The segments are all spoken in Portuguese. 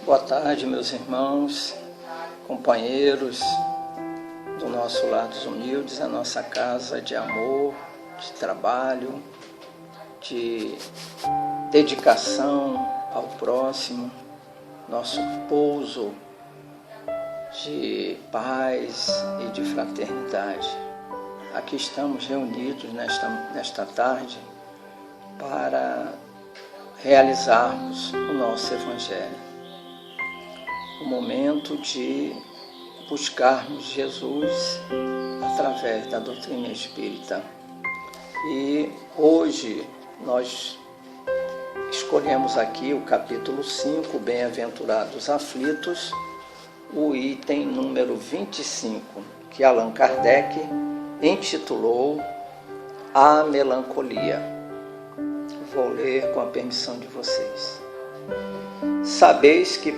Boa tarde, meus irmãos, companheiros do nosso Lar dos Humildes, a nossa casa de amor, de trabalho, de dedicação ao próximo, nosso pouso de paz e de fraternidade. Aqui estamos reunidos nesta tarde para realizarmos o nosso Evangelho. O momento de buscarmos Jesus através da doutrina espírita. E hoje nós escolhemos aqui o capítulo 5, Bem-aventurados aflitos, o item número 25, que Allan Kardec intitulou A Melancolia. Vou ler com a permissão de vocês. Sabeis que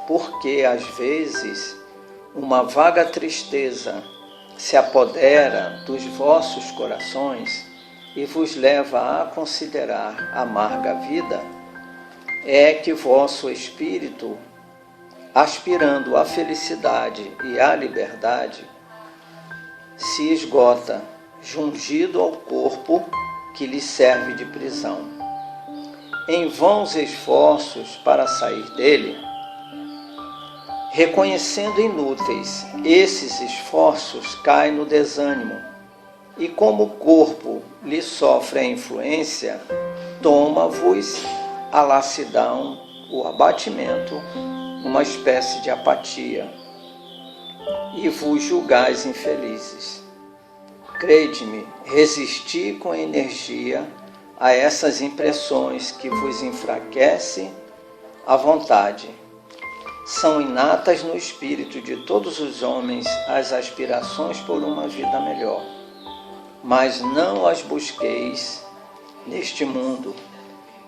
porque às vezes uma vaga tristeza se apodera dos vossos corações e vos leva a considerar amarga a vida, é que vosso espírito, aspirando à felicidade e à liberdade, se esgota, jungido ao corpo que lhe serve de prisão. Em vãos esforços para sair dele, reconhecendo inúteis, esses esforços caem no desânimo, e como o corpo lhe sofre a influência, toma-vos a lassidão, o abatimento, uma espécie de apatia, e vos julgais infelizes. Crede-me, resisti com energia a essas impressões que vos enfraquecem a vontade. São inatas no espírito de todos os homens as aspirações por uma vida melhor, mas não as busqueis neste mundo.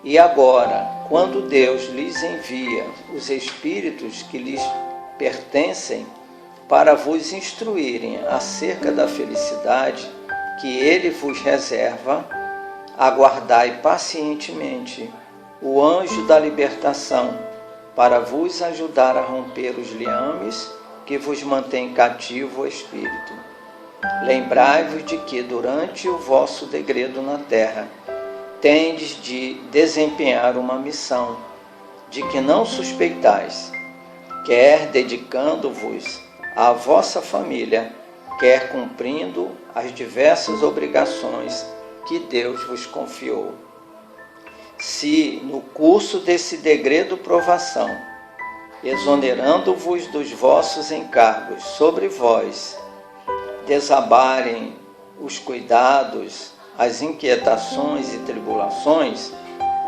E agora, quando Deus lhes envia os espíritos que lhes pertencem para vos instruírem acerca da felicidade que Ele vos reserva, aguardai pacientemente o anjo da libertação, para vos ajudar a romper os liames que vos mantém cativo o espírito. Lembrai-vos de que, durante o vosso degredo na terra, tendes de desempenhar uma missão, de que não suspeitais, quer dedicando-vos à vossa família, quer cumprindo as diversas obrigações que Deus vos confiou. Se, no curso desse degredo provação, exonerando-vos dos vossos encargos sobre vós, desabarem os cuidados, as inquietações e tribulações,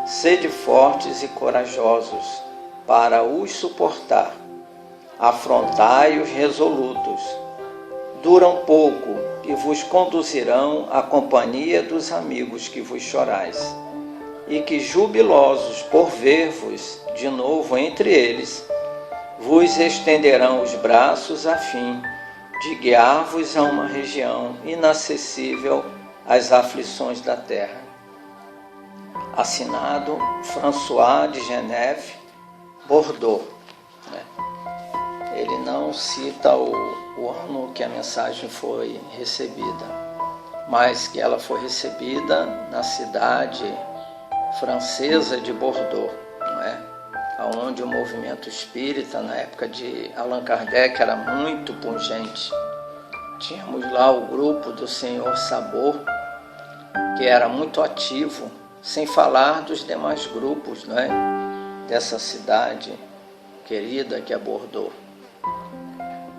sede fortes e corajosos para os suportar. Afrontai-os resolutos. Duram pouco e vos conduzirão à companhia dos amigos que vos chorais, e que, jubilosos por ver-vos de novo entre eles, vos estenderão os braços a fim de guiar-vos a uma região inacessível às aflições da terra. Assinado François de Geneve, Bordeaux. Ele não cita o ano que a mensagem foi recebida, mas que ela foi recebida na cidade francesa de Bordeaux, não é? Onde o movimento espírita, na época de Allan Kardec, era muito pungente. Tínhamos lá o grupo do Senhor Sabor, que era muito ativo, sem falar dos demais grupos, não é? Dessa cidade querida que é Bordeaux.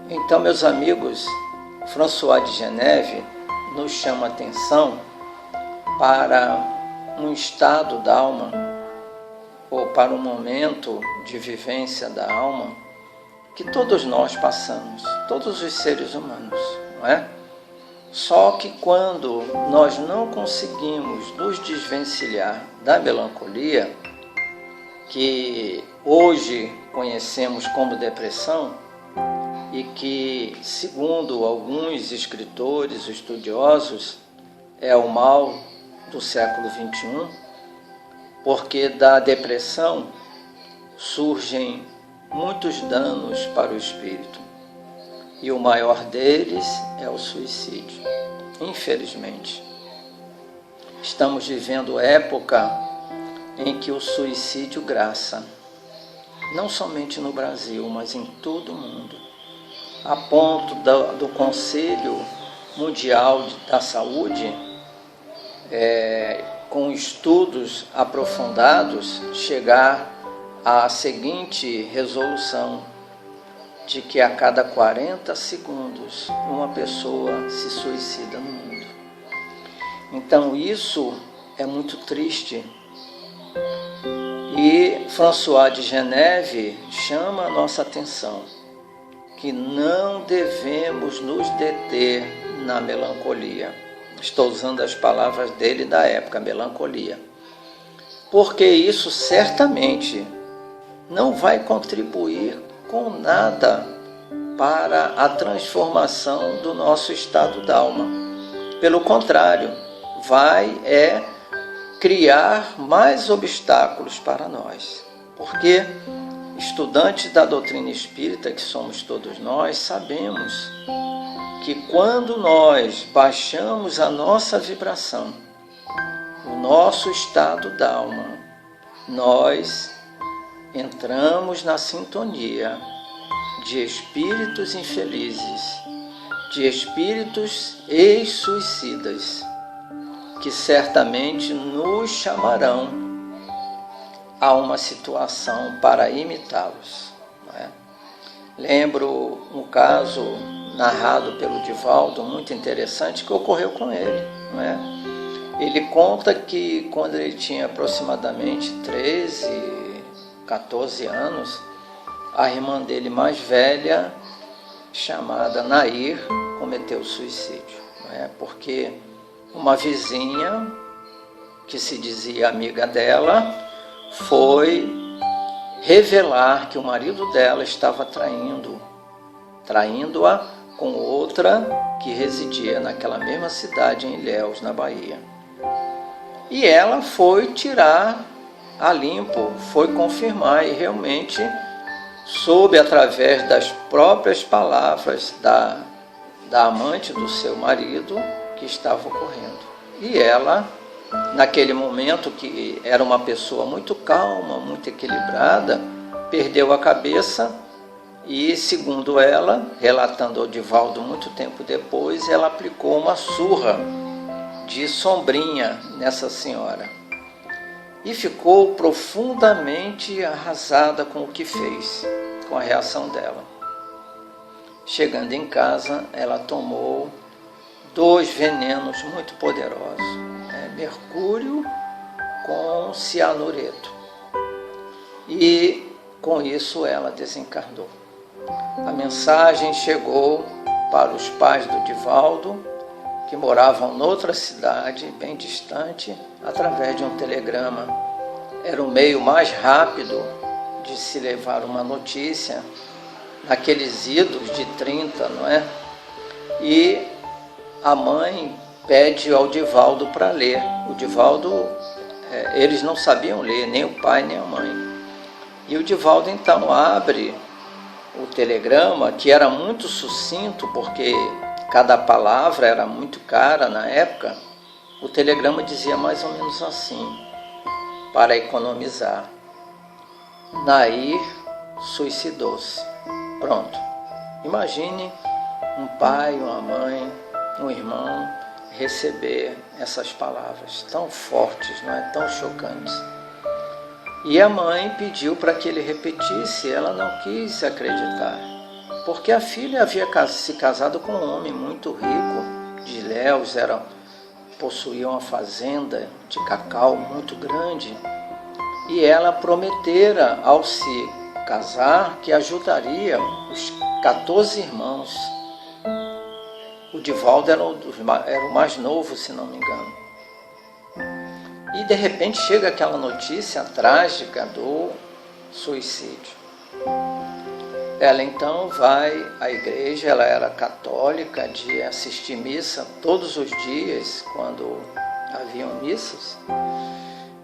Então, meus amigos, François de Geneve nos chama a atenção para um estado da alma, ou para um momento de vivência da alma, que todos nós passamos, todos os seres humanos, não é? Só que quando nós não conseguimos nos desvencilhar da melancolia, que hoje conhecemos como depressão, e que, segundo alguns escritores estudiosos, é o mal do século XXI, porque da depressão surgem muitos danos para o espírito. E o maior deles é o suicídio. Infelizmente, estamos vivendo época em que o suicídio graça, não somente no Brasil, mas em todo o mundo, a ponto do Conselho Mundial da Saúde, com estudos aprofundados, chegar à seguinte resolução, de que a cada 40 segundos uma pessoa se suicida no mundo. Então isso é muito triste. E François de Geneve chama a nossa atenção que não devemos nos deter na melancolia. Estou usando as palavras dele da época, melancolia. Porque isso certamente não vai contribuir com nada para a transformação do nosso estado d'alma. Pelo contrário, vai criar mais obstáculos para nós. Porque estudantes da doutrina espírita, que somos todos nós, sabemos que quando nós baixamos a nossa vibração, o nosso estado d'alma, nós entramos na sintonia de espíritos infelizes, de espíritos ex-suicidas, que certamente nos chamarão a uma situação para imitá-los. Não é? Lembro um caso narrado pelo Divaldo, muito interessante, que ocorreu com ele. Não é? Ele conta que quando ele tinha aproximadamente 13, 14 anos, a irmã dele mais velha, chamada Nair, cometeu suicídio. Não é? Porque uma vizinha, que se dizia amiga dela, foi revelar que o marido dela estava traindo-a com outra que residia naquela mesma cidade, em Ilhéus, na Bahia. E ela foi tirar a limpo, foi confirmar e realmente soube, através das próprias palavras da amante do seu marido, que estava ocorrendo. E ela, naquele momento, que era uma pessoa muito calma, muito equilibrada, perdeu a cabeça e, segundo ela, relatando ao Divaldo muito tempo depois, ela aplicou uma surra de sombrinha nessa senhora. E ficou profundamente arrasada com o que fez, com a reação dela. Chegando em casa, ela tomou 2 venenos muito poderosos, mercúrio com cianureto. E com isso ela desencarnou. A mensagem chegou para os pais do Divaldo, que moravam noutra cidade, bem distante, através de um telegrama. Era o meio mais rápido de se levar uma notícia, naqueles idos de 30, não é? E a mãe pede ao Divaldo para ler. O Divaldo, eles não sabiam ler, nem o pai nem a mãe. E o Divaldo então abre o telegrama, que era muito sucinto, porque cada palavra era muito cara na época. O telegrama dizia mais ou menos assim, para economizar: Nair suicidou-se. Pronto. Imagine um pai, uma mãe, um irmão receber essas palavras tão fortes, não é? Tão chocantes. E a mãe pediu para que ele repetisse. Ela não quis acreditar, porque a filha havia se casado com um homem muito rico de Ilhéus, possuía uma fazenda de cacau muito grande, e ela prometera, ao se casar, que ajudaria os 14 irmãos. O Divaldo era o mais novo, se não me engano. E de repente chega aquela notícia trágica do suicídio. Ela então vai à igreja. Ela era católica, de assistir missa todos os dias, quando haviam missas.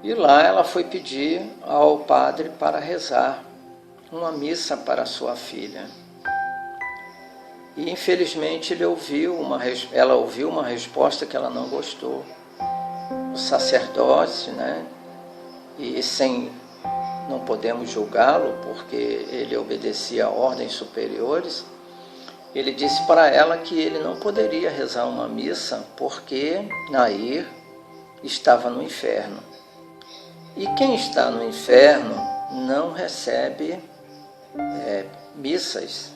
E lá ela foi pedir ao padre para rezar uma missa para sua filha. E infelizmente ela ouviu uma resposta que ela não gostou. O sacerdote, né, e não podemos julgá-lo porque ele obedecia a ordens superiores, ele disse para ela que ele não poderia rezar uma missa porque Nair estava no inferno. E quem está no inferno não recebe missas.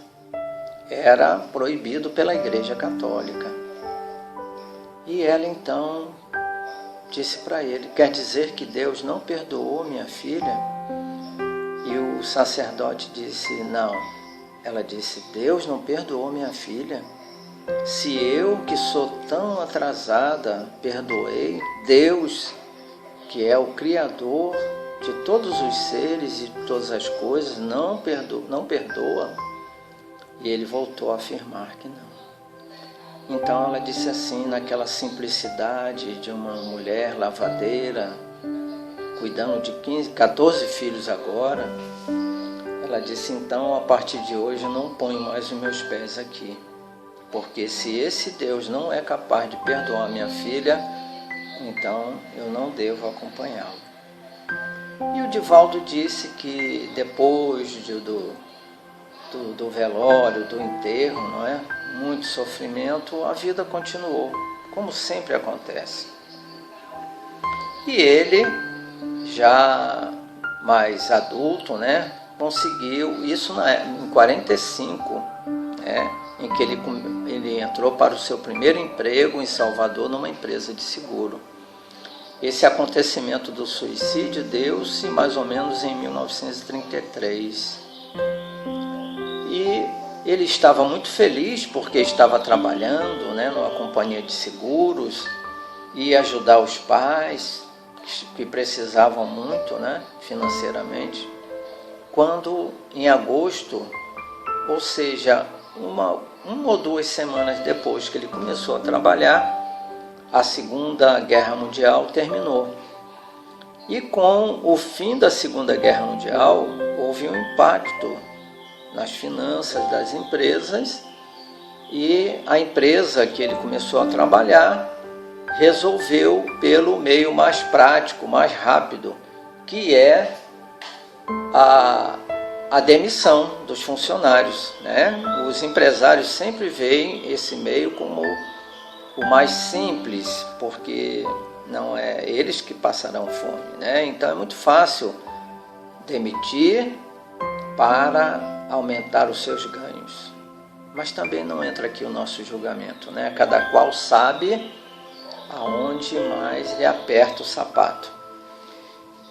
Era proibido pela Igreja Católica. E ela então disse para ele: quer dizer que Deus não perdoou minha filha? E o sacerdote disse: não. Ela disse: Deus não perdoou minha filha? Se eu, que sou tão atrasada, perdoei, Deus, que é o Criador de todos os seres e de todas as coisas, não perdoa? E ele voltou a afirmar que não. Então ela disse assim, naquela simplicidade de uma mulher lavadeira, cuidando de 14 filhos agora, ela disse: então, a partir de hoje eu não ponho mais os meus pés aqui, porque se esse Deus não é capaz de perdoar minha filha, então eu não devo acompanhá-lo. E o Divaldo disse que depois do velório, do enterro, não é? Muito sofrimento, a vida continuou, como sempre acontece. E ele, já mais adulto, né, conseguiu isso em 45, né, em que ele entrou para o seu primeiro emprego em Salvador, numa empresa de seguro. Esse acontecimento do suicídio deu-se mais ou menos em 1933. E ele estava muito feliz porque estava trabalhando, né, numa companhia de seguros, e ajudar os pais que precisavam muito, né, financeiramente. Quando em agosto, ou seja, uma ou 2 semanas depois que ele começou a trabalhar, a Segunda Guerra Mundial terminou. E com o fim da Segunda Guerra Mundial, houve um impacto nas finanças das empresas, e a empresa que ele começou a trabalhar resolveu pelo meio mais prático, mais rápido, que é a demissão dos funcionários, né? Os empresários sempre veem esse meio como o mais simples, porque não é eles que passarão fome, né? Então é muito fácil demitir para aumentar os seus ganhos. Mas também não entra aqui o nosso julgamento, né? Cada qual sabe aonde mais lhe aperta o sapato.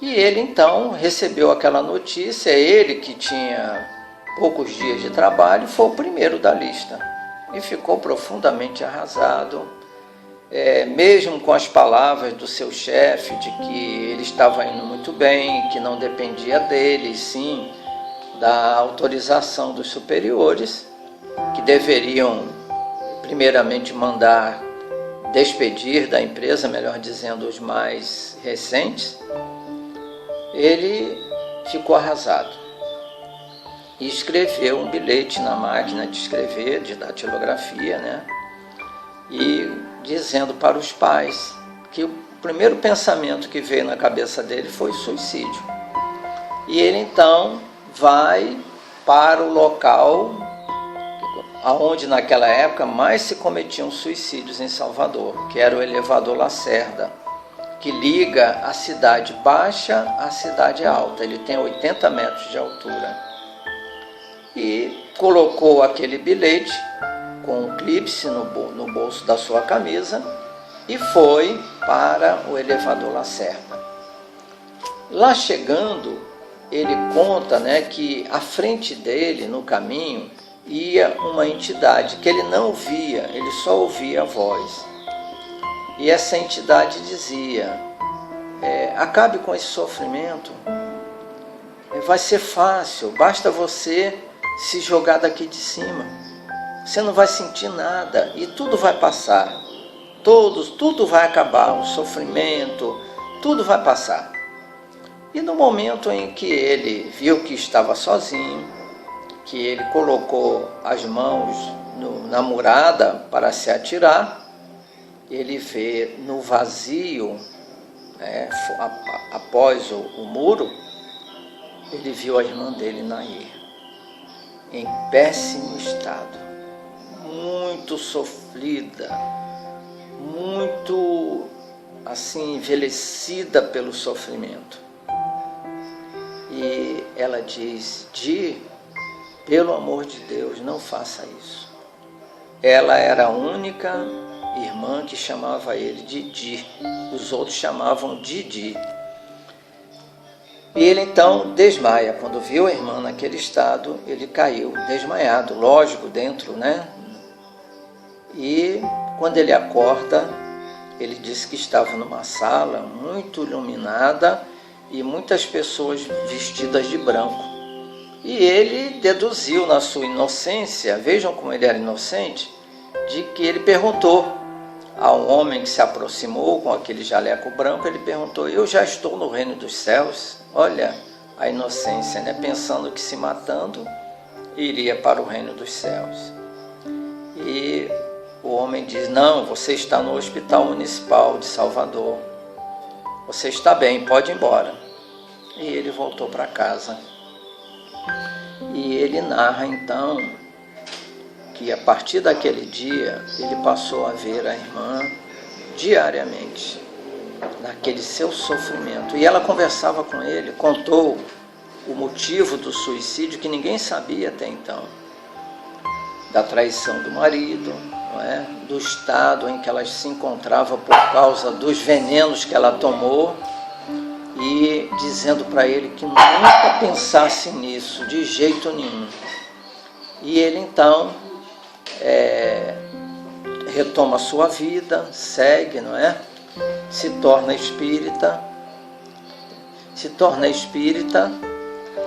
E ele então recebeu aquela notícia, ele que tinha poucos dias de trabalho, foi o primeiro da lista. E ficou profundamente arrasado, mesmo com as palavras do seu chefe de que ele estava indo muito bem, que não dependia dele, sim da autorização dos superiores, que deveriam primeiramente mandar despedir da empresa, melhor dizendo, os mais recentes. Ele ficou arrasado e escreveu um bilhete na máquina de escrever, de datilografia, né? E dizendo para os pais que o primeiro pensamento que veio na cabeça dele foi suicídio. E ele então vai para o local onde naquela época mais se cometiam suicídios em Salvador, que era o elevador Lacerda, que liga a cidade baixa à cidade alta. Ele tem 80 metros de altura. E colocou aquele bilhete com um clípse no bolso da sua camisa e foi para o elevador Lacerda. Lá chegando, ele conta, né, que à frente dele, no caminho, ia uma entidade que ele não via, ele só ouvia a voz. E essa entidade dizia: acabe com esse sofrimento, vai ser fácil, basta você se jogar daqui de cima. Você não vai sentir nada e tudo vai passar. Tudo vai acabar, o sofrimento, tudo vai passar. E no momento em que ele viu que estava sozinho, que ele colocou as mãos na murada para se atirar, ele vê no vazio, né, após o muro, ele viu a irmã dele, Nair, em péssimo estado, muito sofrida, muito assim envelhecida pelo sofrimento. E ela diz: Di, pelo amor de Deus, não faça isso. Ela era a única irmã que chamava ele de Di, os outros chamavam Didi. E ele então desmaia. Quando viu a irmã naquele estado, ele caiu desmaiado, lógico, dentro, né? E quando ele acorda, ele disse que estava numa sala muito iluminada e muitas pessoas vestidas de branco. E ele deduziu na sua inocência, vejam como ele era inocente, de que ele perguntou a um homem que se aproximou com aquele jaleco branco, ele perguntou: eu já estou no reino dos céus? Olha a inocência, né? Pensando que se matando iria para o reino dos céus. E o homem diz: não, você está no Hospital Municipal de Salvador. Você está bem, pode ir embora. E ele voltou para casa. E ele narra então que a partir daquele dia ele passou a ver a irmã diariamente, naquele seu sofrimento. E ela conversava com ele, contou o motivo do suicídio que ninguém sabia até então, da traição do marido, não é? Do estado em que ela se encontrava por causa dos venenos que ela tomou, e dizendo para ele que nunca pensasse nisso, de jeito nenhum. E ele então retoma a sua vida, segue, não é? Se torna espírita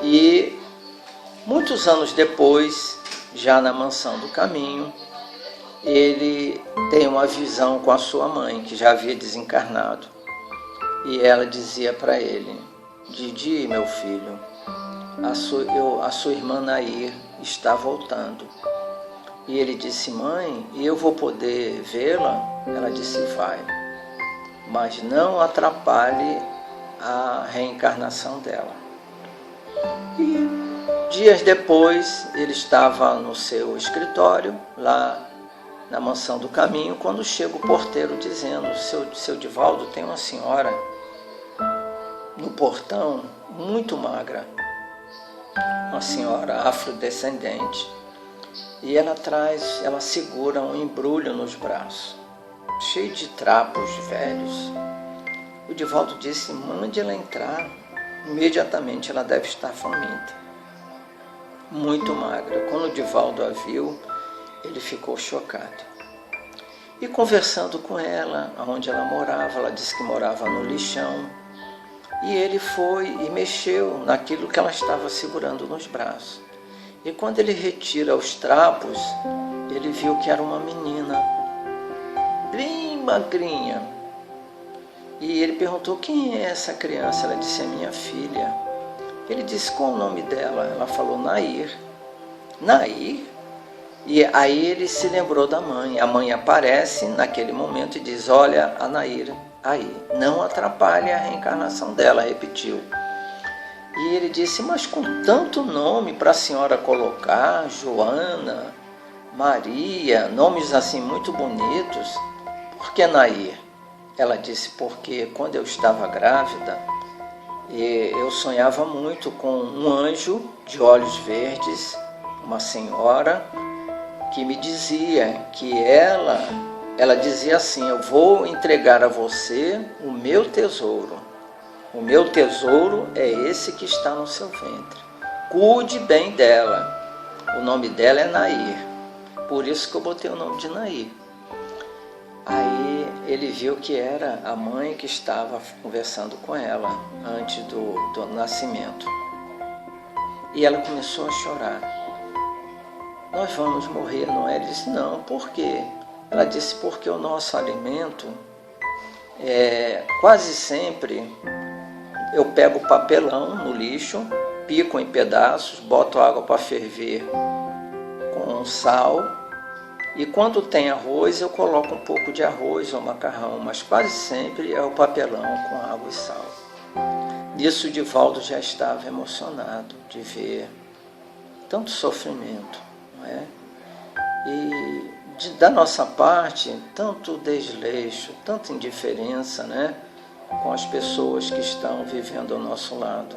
e muitos anos depois, já na Mansão do Caminho, ele tem uma visão com a sua mãe, que já havia desencarnado. E ela dizia para ele: Didi, meu filho, a sua irmã Nair está voltando. E ele disse: mãe, e eu vou poder vê-la? Ela disse: vai, mas não atrapalhe a reencarnação dela. E dias depois, ele estava no seu escritório, lá na Mansão do Caminho, quando chega o porteiro dizendo: seu Divaldo, tem uma senhora no portão, muito magra, uma senhora afrodescendente, e ela segura um embrulho nos braços, cheio de trapos velhos. O Divaldo disse: mande ela entrar, imediatamente, ela deve estar faminta, muito magra. Quando o Divaldo a viu, ele ficou chocado. E conversando com ela, onde ela morava, ela disse que morava no lixão, e ele foi e mexeu naquilo que ela estava segurando nos braços. E quando ele retira os trapos, ele viu que era uma menina, bem magrinha. E ele perguntou: quem é essa criança? Ela disse: é minha filha. Ele disse: qual o nome dela? Ela falou: Nair. Nair? E aí ele se lembrou da mãe. A mãe aparece naquele momento e diz: olha a Nair aí, não atrapalhe a reencarnação dela, repetiu. E ele disse: mas com tanto nome para a senhora colocar, Joana, Maria, nomes assim muito bonitos, por que Nair? Ela disse: porque quando eu estava grávida, eu sonhava muito com um anjo de olhos verdes, uma senhora, que me dizia que ela dizia assim: eu vou entregar a você o meu tesouro. O meu tesouro é esse que está no seu ventre. Cuide bem dela. O nome dela é Nair. Por isso que eu botei o nome de Nair. Aí ele viu que era a mãe que estava conversando com ela antes do nascimento. E ela começou a chorar. Nós vamos morrer, não é? Ele disse: não, por quê? Ela disse: porque o nosso alimento quase sempre eu pego o papelão no lixo, pico em pedaços, boto água para ferver com sal, e quando tem arroz eu coloco um pouco de arroz ou macarrão, mas quase sempre é o papelão com água e sal. Nisso Divaldo já estava emocionado de ver tanto sofrimento, não é? E da nossa parte, tanto desleixo, tanta indiferença, né, com as pessoas que estão vivendo ao nosso lado.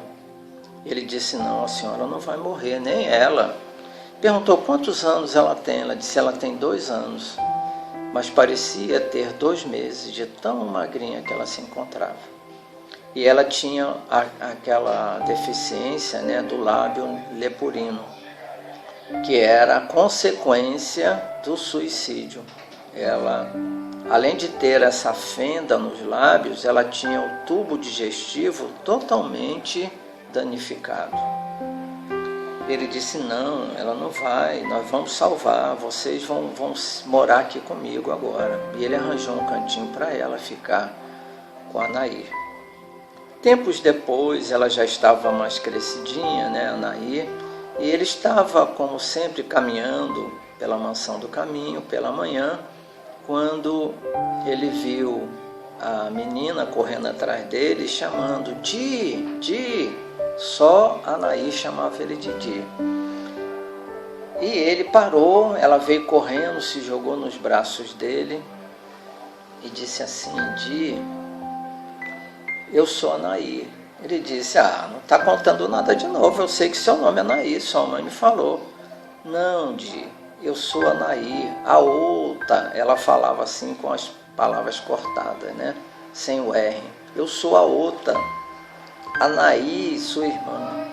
Ele disse: não, a senhora não vai morrer, nem ela. Perguntou quantos anos ela tem. Ela disse: ela tem 2 anos, mas parecia ter 2 meses, de tão magrinha que ela se encontrava. E ela tinha aquela deficiência, né, do lábio leporino, que era a consequência do suicídio. Ela, além de ter essa fenda nos lábios, ela tinha o tubo digestivo totalmente danificado. Ele disse: não, ela não vai, nós vamos salvar, vocês vão morar aqui comigo agora. E ele arranjou um cantinho para ela ficar com a Nair. Tempos depois, ela já estava mais crescidinha, né, a Nair, e ele estava, como sempre, caminhando pela Mansão do Caminho, pela manhã, quando ele viu a menina correndo atrás dele, chamando: Di, Di. Só a Nair chamava ele de Di. E ele parou, ela veio correndo, se jogou nos braços dele e disse assim: Di, eu sou a Nair. Ele disse: ah, não está contando nada de novo, eu sei que seu nome é Nair, sua mãe me falou. Não, Di, eu sou a Nair, a outra. Ela falava assim com as palavras cortadas, né? Sem o R. Eu sou a outra, a Nair, sua irmã.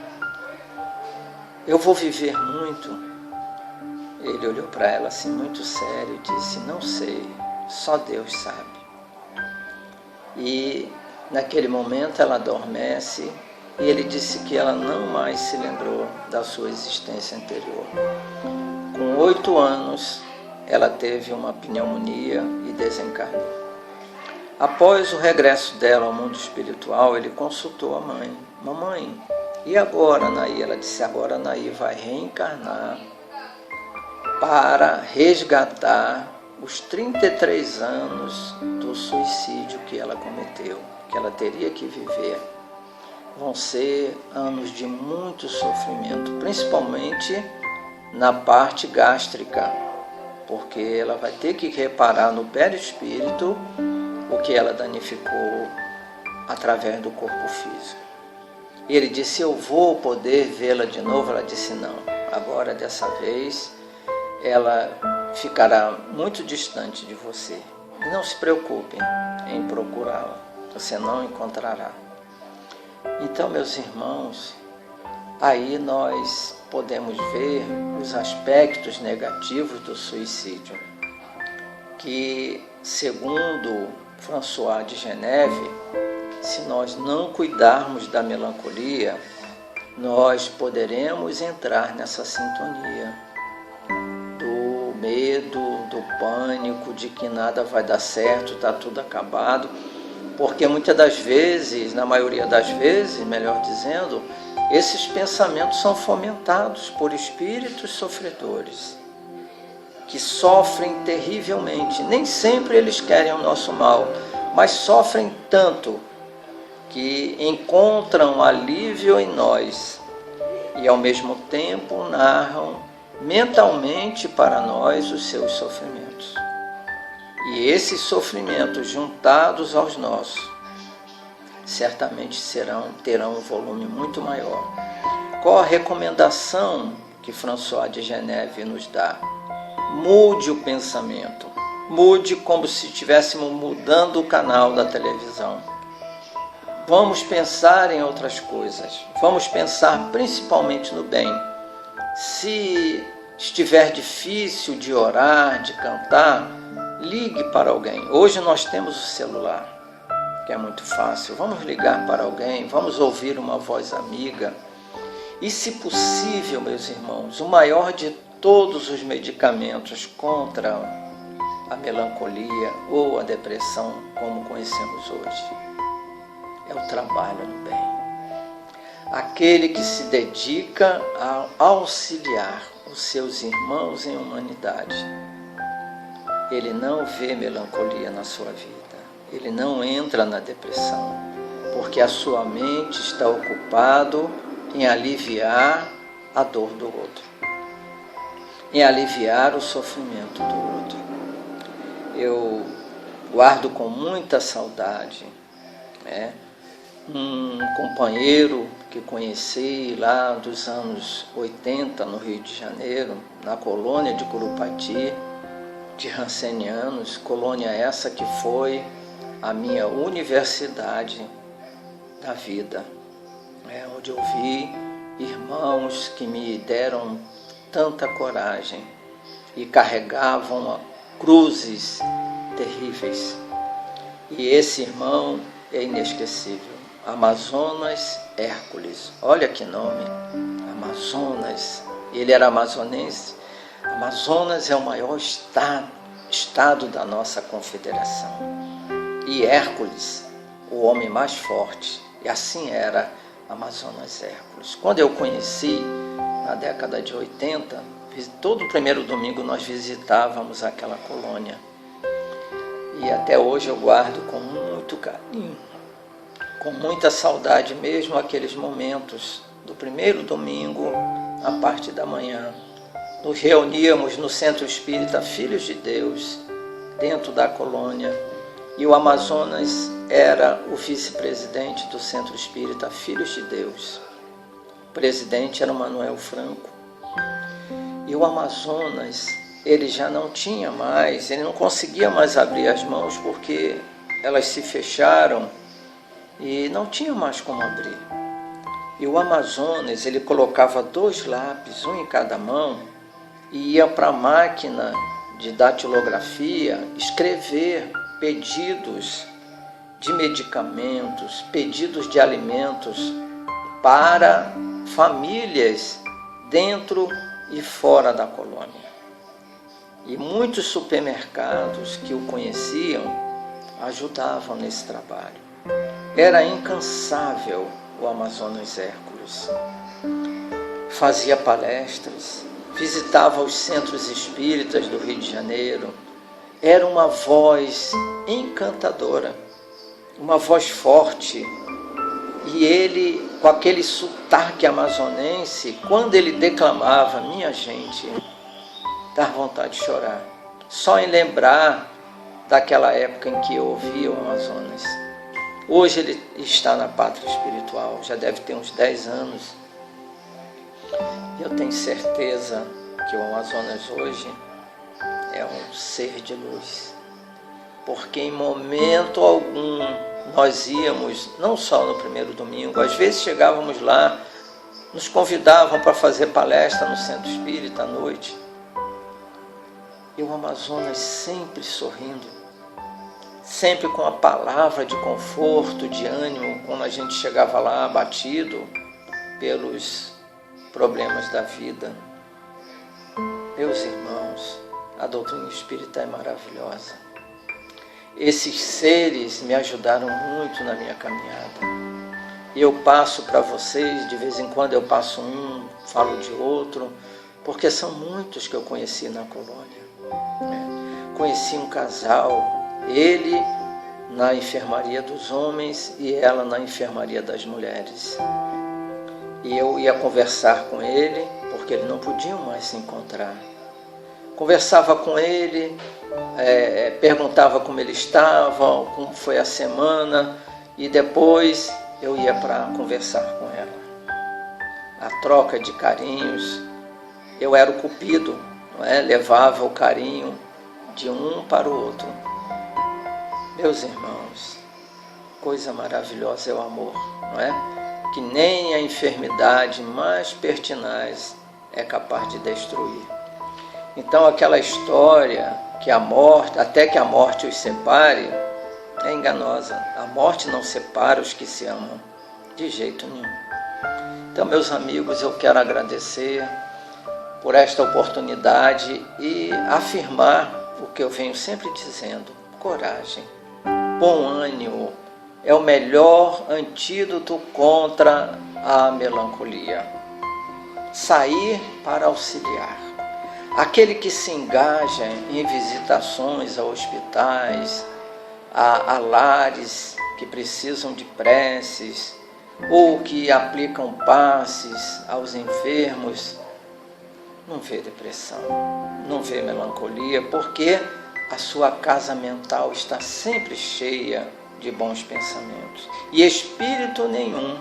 Eu vou viver muito. Ele olhou para ela assim, muito sério, e disse: não sei, só Deus sabe. E naquele momento ela adormece, e ele disse que ela não mais se lembrou da sua existência anterior. Com 8 anos, ela teve uma pneumonia e desencarnou. Após o regresso dela ao mundo espiritual, ele consultou a mãe: mamãe, e agora, Nair? Ela disse: agora a Nair vai reencarnar para resgatar os 33 anos do suicídio que ela cometeu, que ela teria que viver. Vão ser anos de muito sofrimento, principalmente na parte gástrica, porque ela vai ter que reparar no perispírito o que ela danificou através do corpo físico. E ele disse: eu vou poder vê-la de novo? Ela disse: não, agora dessa vez ela ficará muito distante de você. Não se preocupem em procurá-la, você não encontrará. Então, meus irmãos, aí nós podemos ver os aspectos negativos do suicídio, que, segundo François de Geneve, se nós não cuidarmos da melancolia, nós poderemos entrar nessa sintonia do medo, do pânico, de que nada vai dar certo, está tudo acabado, porque muitas das vezes, na maioria das vezes, melhor dizendo, esses pensamentos são fomentados por espíritos sofredores, que sofrem terrivelmente. Nem sempre eles querem o nosso mal, mas sofrem tanto que encontram alívio em nós e ao mesmo tempo narram mentalmente para nós os seus sofrimentos. E esses sofrimentos juntados aos nossos certamente terão um volume muito maior. Qual a recomendação que François de Geneve nos dá? Mude o pensamento, mude como se estivéssemos mudando o canal da televisão. Vamos pensar em outras coisas, vamos pensar principalmente no bem. Se estiver difícil de orar, de cantar, ligue para alguém. Hoje nós temos o celular, que é muito fácil. Vamos ligar para alguém, vamos ouvir uma voz amiga. E, se possível, meus irmãos, o maior de todos os medicamentos contra a melancolia ou a depressão, como conhecemos hoje, é o trabalho no bem. Aquele que se dedica a auxiliar os seus irmãos em humanidade. Ele não vê melancolia na sua vida, ele não entra na depressão, porque a sua mente está ocupado em aliviar a dor do outro, em aliviar o sofrimento do outro. Eu guardo com muita saudade, um companheiro que conheci lá dos anos 80 no Rio de Janeiro, na colônia de Curupati, de Rancenianos, colônia essa que foi a minha universidade da vida, onde eu vi irmãos que me deram tanta coragem e carregavam cruzes terríveis. E esse irmão é inesquecível, Amazonas Hércules. Olha que nome, Amazonas. Ele era amazonense. Amazonas é o maior estado da nossa confederação. E Hércules, o homem mais forte. E assim era Amazonas Hércules. Quando eu conheci, na década de 80, todo primeiro domingo nós visitávamos aquela colônia. E até hoje eu guardo com muito carinho, com muita saudade mesmo aqueles momentos do primeiro domingo, a parte da manhã. Nos reuníamos no Centro Espírita Filhos de Deus, dentro da colônia, e o Amazonas era o vice-presidente do Centro Espírita Filhos de Deus. O presidente era o Manuel Franco. E o Amazonas, ele já não tinha mais, ele não conseguia mais abrir as mãos porque elas se fecharam e não tinha mais como abrir. E o Amazonas, ele colocava 2 lápis, um em cada mão, e ia para a máquina de datilografia escrever pedidos de medicamentos, pedidos de alimentos para famílias dentro e fora da colônia. E muitos supermercados que o conheciam ajudavam nesse trabalho. Era incansável o Amazonas Hércules. Fazia palestras, visitava os centros espíritas do Rio de Janeiro. Era uma voz encantadora, uma voz forte. E ele, com aquele sotaque amazonense, quando ele declamava, minha gente, dá vontade de chorar. Só em lembrar daquela época em que eu ouvia o Amazonas. Hoje ele está na pátria espiritual, já deve ter uns 10 anos. Eu tenho certeza que o Amazonas hoje é um ser de luz. Porque em momento algum nós íamos, não só no primeiro domingo, às vezes chegávamos lá, nos convidavam para fazer palestra no Centro Espírita à noite. E o Amazonas sempre sorrindo, sempre com a palavra de conforto, de ânimo, quando a gente chegava lá abatido pelos problemas da vida. Meus irmãos, a doutrina espírita é maravilhosa. Esses seres me ajudaram muito na minha caminhada. E eu passo para vocês, de vez em quando eu passo um, falo de outro, porque são muitos que eu conheci na colônia. Conheci um casal, ele na enfermaria dos homens e ela na enfermaria das mulheres. E eu ia conversar com ele, porque eles não podiam mais se encontrar. Conversava com ele, perguntava como ele estava, como foi a semana, e depois eu ia para conversar com ela. A troca de carinhos, eu era o cupido, não é? Levava o carinho de um para o outro. Meus irmãos, coisa maravilhosa é o amor, não é? Que nem a enfermidade mais pertinaz é capaz de destruir. Então aquela história que a morte, até que a morte os separe, é enganosa. A morte não separa os que se amam, de jeito nenhum. Então, meus amigos, eu quero agradecer por esta oportunidade e afirmar o que eu venho sempre dizendo: coragem, bom ânimo, é o melhor antídoto contra a melancolia. Sair para auxiliar. Aquele que se engaja em visitações a hospitais, a lares que precisam de preces, ou que aplicam passes aos enfermos, não vê depressão, não vê melancolia, porque a sua casa mental está sempre cheia de bons pensamentos. E espírito nenhum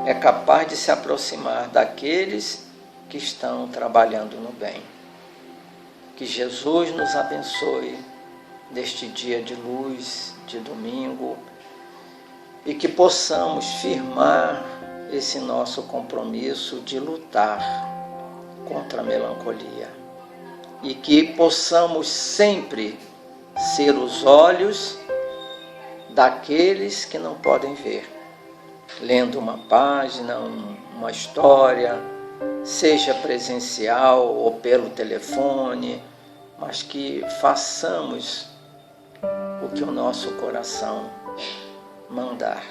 é capaz de se aproximar daqueles que estão trabalhando no bem. Que Jesus nos abençoe neste dia de luz, de domingo, e que possamos firmar esse nosso compromisso de lutar contra a melancolia. E que possamos sempre ser os olhos daqueles que não podem ver, lendo uma página, uma história, seja presencial ou pelo telefone, mas que façamos o que o nosso coração mandar.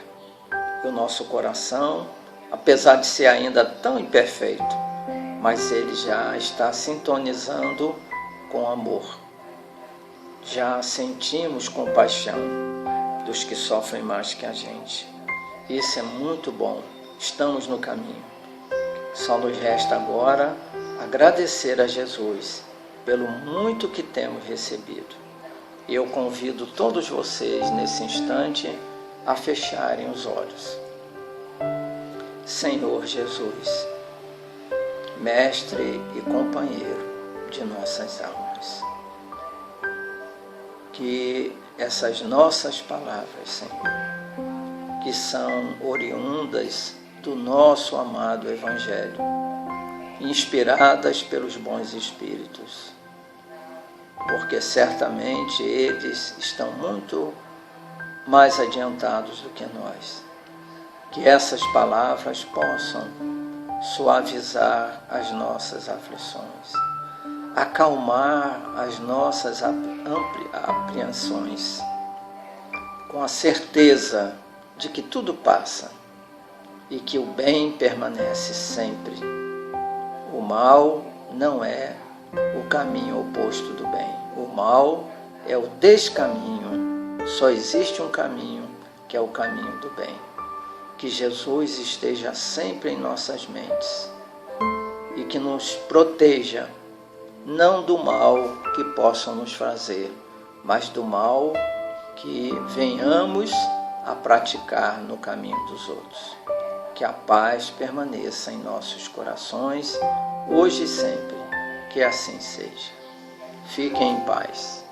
O nosso coração, apesar de ser ainda tão imperfeito, mas ele já está sintonizando com amor. Já sentimos compaixão dos que sofrem mais que a gente. Isso é muito bom. Estamos no caminho. Só nos resta agora agradecer a Jesus pelo muito que temos recebido. Eu convido todos vocês nesse instante a fecharem os olhos. Senhor Jesus, Mestre e companheiro de nossas almas, que essas nossas palavras, Senhor, que são oriundas do nosso amado Evangelho, inspiradas pelos bons Espíritos, porque certamente eles estão muito mais adiantados do que nós. Que essas palavras possam suavizar as nossas aflições, acalmar as nossas apreensões, com a certeza de que tudo passa e que o bem permanece sempre. O mal não é o caminho oposto do bem. O mal é o descaminho. Só existe um caminho, que é o caminho do bem. Que Jesus esteja sempre em nossas mentes e que nos proteja, não do mal que possam nos fazer, mas do mal que venhamos a praticar no caminho dos outros. Que a paz permaneça em nossos corações, hoje e sempre. Que assim seja. Fiquem em paz.